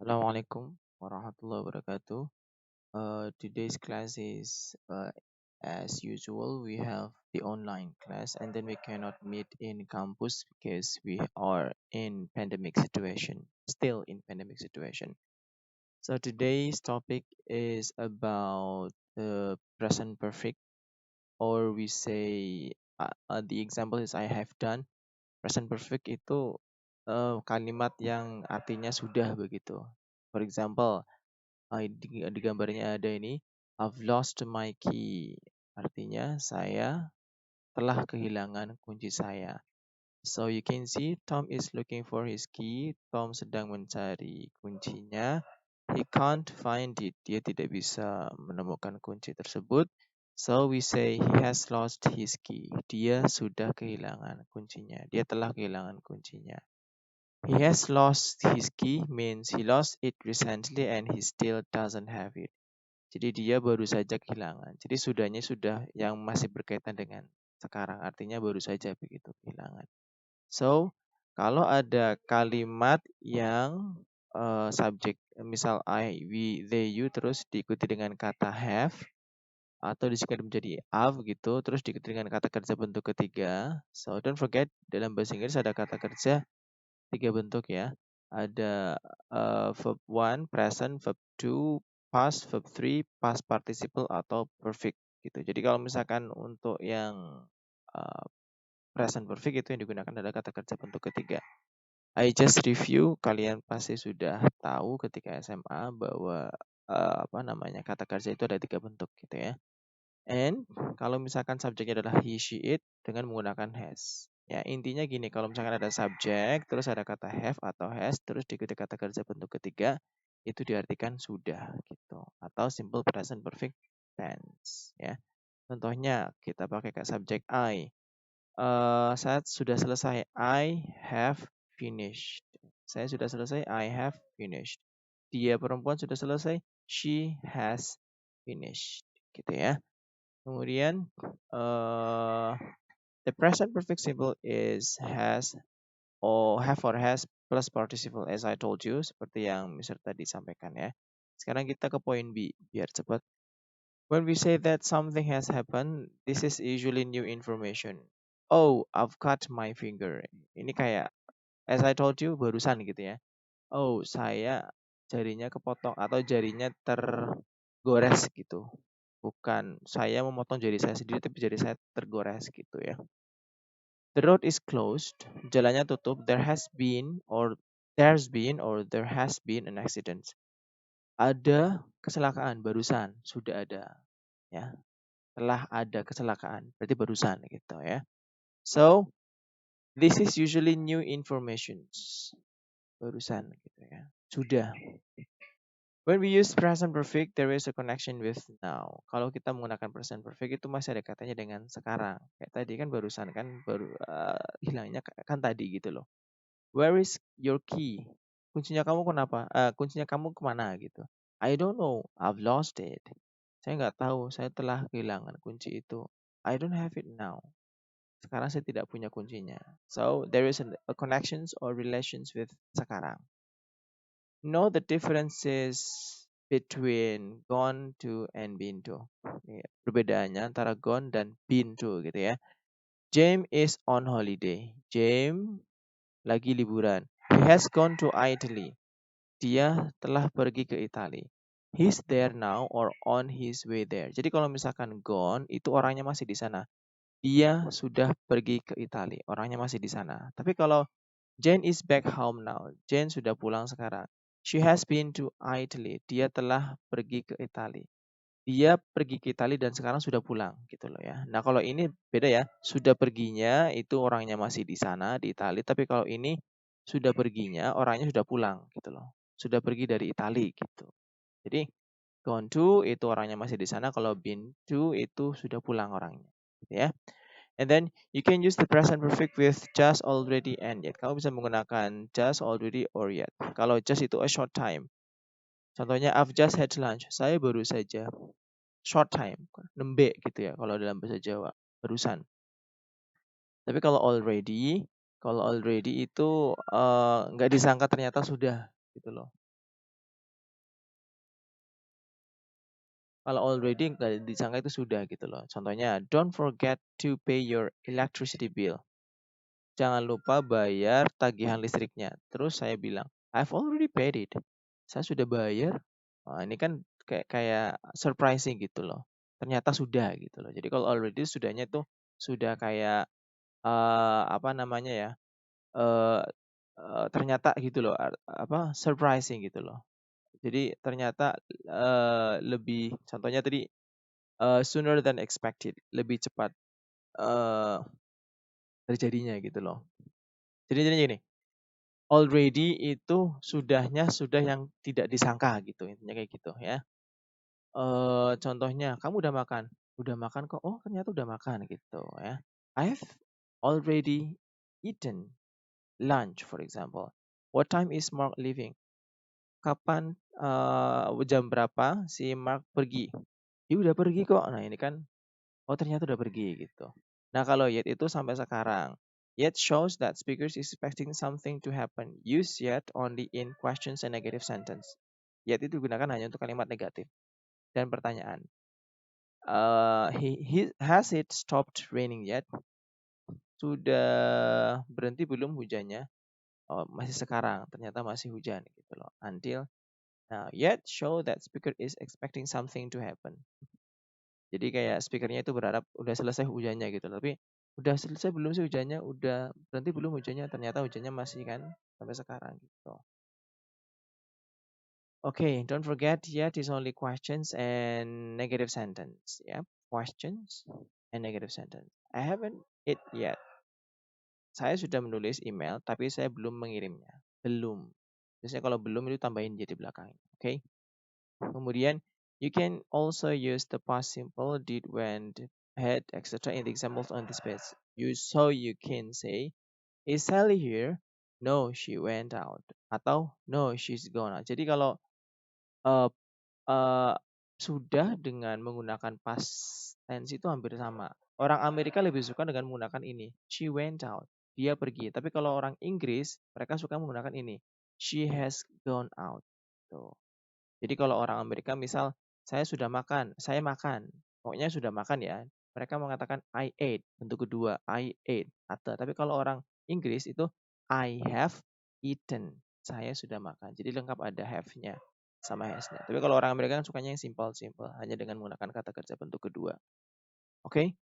Assalamualaikum warahmatullahi wabarakatuh. Today's class is as usual. We have the online class, and then we cannot meet in campus because we are in pandemic situation, still in pandemic situation. So today's topic is about the present perfect, or we say the example is I have done. Present perfect itu kalimat yang artinya sudah begitu. For example, di gambarnya ada ini, I've lost my key. Artinya saya telah kehilangan kunci saya. So you can see Tom is looking for his key. Tom sedang mencari kuncinya. He can't find it. Dia tidak bisa menemukan kunci tersebut. So we say he has lost his key. Dia sudah kehilangan kuncinya. Dia telah kehilangan kuncinya. He has lost his key means he lost it recently and he still doesn't have it. Jadi dia baru saja kehilangan. Jadi sudahnya sudah yang masih berkaitan dengan sekarang. Artinya baru saja begitu kehilangan. So, kalau ada kalimat yang subjek, misal I, we, they, you, terus diikuti dengan kata have, atau disingkat menjadi have gitu, terus diikuti dengan kata kerja bentuk ketiga. So, don't forget, dalam bahasa Inggris ada kata kerja 3 bentuk ya. Ada verb 1, present, verb 2, past, verb 3, past participle atau perfect gitu. Jadi kalau misalkan untuk yang present perfect itu yang digunakan adalah kata kerja bentuk ketiga. I just review, kalian pasti sudah tahu ketika SMA bahwa kata kerja itu ada 3 bentuk gitu ya. And kalau misalkan subjeknya adalah he, she, it dengan menggunakan has. Ya, intinya gini, kalau misalkan ada subjek, terus ada kata have atau has, terus diikuti kata kerja bentuk ketiga, itu diartikan sudah gitu. Atau simple present perfect tense ya. Contohnya kita pakai kata subjek I. Saya sudah selesai. I have finished. Saya sudah selesai. I have finished. Dia perempuan sudah selesai. She has finished. Gitu ya. Kemudian the present perfect simple is has or have or has plus participle as I told you, seperti yang Mr. tadi sampaikan ya. Sekarang kita ke poin B biar cepat. When we say that something has happened, this is usually new information. Oh, I've cut my finger. Ini kayak as I told you barusan gitu ya. Oh, saya jarinya kepotong atau jarinya tergores gitu. Bukan saya memotong jari saya sendiri, tapi jari saya tergores gitu ya. The road is closed. Jalannya tutup. There's been or there has been an accident. Ada kecelakaan barusan, sudah ada. Ya, telah ada kecelakaan. Berarti barusan gitu ya. So, this is usually new informations. Barusan gitu ya. Sudah. When we use present perfect, there is a connection with now. Kalau kita menggunakan present perfect itu masih ada katanya dengan sekarang. Kayak tadi kan barusan kan baru hilangnya kan tadi gitu loh. Where is your key? Kuncinya kamu kenapa? Kuncinya kamu kemana gitu? I don't know. I've lost it. Saya nggak tahu. Saya telah kehilangan kunci itu. I don't have it now. Sekarang saya tidak punya kuncinya. So there is a connections or relations with sekarang. Know the differences between gone to and been to. Perbedaannya antara gone dan been to gitu ya. James is on holiday. James lagi liburan. He has gone to Italy. Dia telah pergi ke Italia. He's there now or on his way there. Jadi kalau misalkan gone itu orangnya masih di sana. Dia sudah pergi ke Italia. Orangnya masih di sana. Tapi kalau Jane is back home now. Jane sudah pulang sekarang. She has been to Italy. Dia telah pergi ke Italia. Dia pergi ke Italia dan sekarang sudah pulang gitu loh ya. Nah, kalau ini beda ya. Sudah perginya itu orangnya masih di sana di Italia, tapi kalau ini sudah perginya orangnya sudah pulang gitu loh. Sudah pergi dari Italia gitu. Jadi gone to itu orangnya masih di sana, kalau been to itu sudah pulang orangnya gitu ya. And then you can use the present perfect with just, already, and yet. Kamu bisa menggunakan just, already, or yet. Kalau just itu a short time. Contohnya I've just had lunch. Saya baru saja. Short time. Nembe gitu ya kalau dalam bahasa Jawa. Barusan. Tapi kalau already itu nggak disangka ternyata sudah gitu loh. Kalau already nggak disangka itu sudah gitu loh. Contohnya, don't forget to pay your electricity bill. Jangan lupa bayar tagihan listriknya. Terus saya bilang, I've already paid it. Saya sudah bayar. Wah, ini kan kayak surprising gitu loh. Ternyata sudah gitu loh. Jadi kalau already sudahnya tuh sudah kayak apa namanya ya? eh ternyata gitu loh. Apa surprising gitu loh. Jadi ternyata lebih contohnya tadi sooner than expected, lebih cepat eh terjadinya gitu loh. Jadi gini, already itu sudahnya sudah yang tidak disangka gitu, intinya kayak gitu ya. Contohnya, kamu udah makan? Udah makan kok. Oh, ternyata udah makan gitu ya. I've already eaten lunch, for example. What time is Mark leaving? Kapan jam berapa si Mark pergi? Dia udah pergi kok. Nah, ini kan oh ternyata udah pergi gitu. Nah kalau yet itu sampai sekarang. Yet shows that speakers is expecting something to happen. Use yet only in questions and negative sentence. Yet itu digunakan hanya untuk kalimat negatif dan pertanyaan. He has it stopped raining yet? Sudah berhenti belum hujannya? Oh, masih sekarang. Ternyata masih hujan gitu loh. Until now. Yet show that speaker is expecting something to happen. Jadi kayak speakernya itu berharap udah selesai hujannya gitu. Tapi udah selesai belum sih hujannya? Udah berhenti belum hujannya? Ternyata hujannya masih kan sampai sekarang gitu. Okay, don't forget yet is only questions and negative sentence. Yeah, questions and negative sentence. I haven't it yet. Saya sudah menulis email, tapi saya belum mengirimnya. Belum. Biasanya kalau belum itu tambahin jadi belakang. Oke. Okay? Kemudian, you can also use the past simple, did, went, had, etc. in the examples on this page. You can say, is Sally here? No, she went out. Atau no, she's gone out. Jadi kalau uh, sudah dengan menggunakan past tense itu hampir sama. Orang Amerika lebih suka dengan menggunakan ini. She went out. Dia pergi. Tapi kalau orang Inggris, mereka suka menggunakan ini. She has gone out. Tuh. Jadi kalau orang Amerika misal saya sudah makan, saya makan. Pokoknya sudah makan ya. Mereka mengatakan I ate, bentuk kedua, I ate. Atau tapi kalau orang Inggris itu I have eaten. Saya sudah makan. Jadi lengkap ada have-nya sama has-nya. Tapi kalau orang Amerika kan sukanya yang simple-simple, hanya dengan menggunakan kata kerja bentuk kedua. Oke?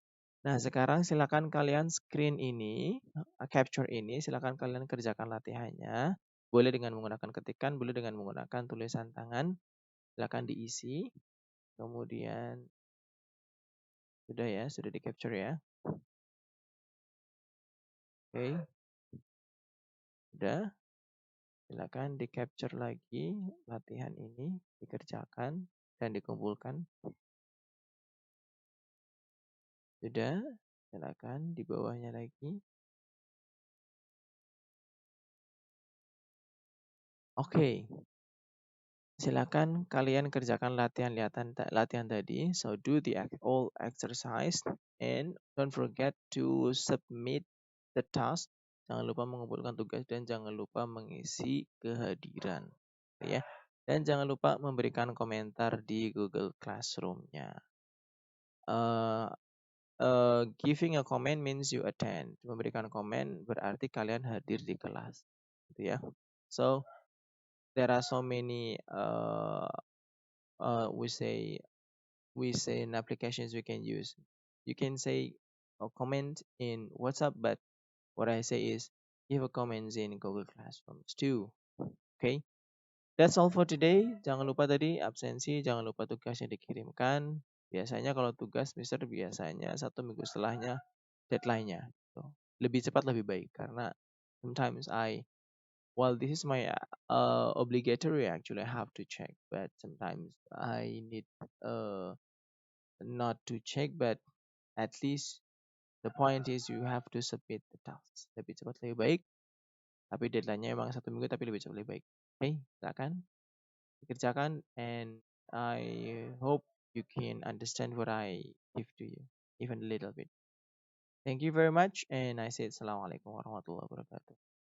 Nah, sekarang silakan kalian screen ini, capture ini, silakan kalian kerjakan latihannya. Boleh dengan menggunakan ketikan, boleh dengan menggunakan tulisan tangan. Silakan diisi. Kemudian sudah ya, sudah di capture ya. Oke, sudah. Silakan di capture lagi latihan ini, dikerjakan dan dikumpulkan. Sudah, silakan di bawahnya lagi. Oke, silakan kalian kerjakan latihan tadi. So do the all exercise and don't forget to submit the task. Jangan lupa mengumpulkan tugas dan jangan lupa mengisi kehadiran, ya. Dan jangan lupa memberikan komentar di Google Classroom-nya. Giving a comment means you attend. Memberikan komen berarti kalian hadir di kelas, gitu ya. So there are so many we say applications we can use. You can say a comment in WhatsApp, but what I say is give a comments in Google Classrooms too. Okay, that's all for today. Jangan lupa tadi absensi, jangan lupa tugas yang dikirimkan. Biasanya kalau tugas, Mister biasanya 1 minggu setelahnya deadline-nya. So, lebih cepat lebih baik karena sometimes while this is my obligatory, actually I have to check, but sometimes I need not to check, but at least the point is you have to submit the tasks. Lebih cepat lebih baik, tapi deadline-nya emang 1 minggu tapi lebih cepat lebih baik. Oke, okay, silakan dikerjakan and I hope you can understand what I give to you, even a little bit. Thank you very much and I say Assalamualaikum warahmatullahi wabarakatuh.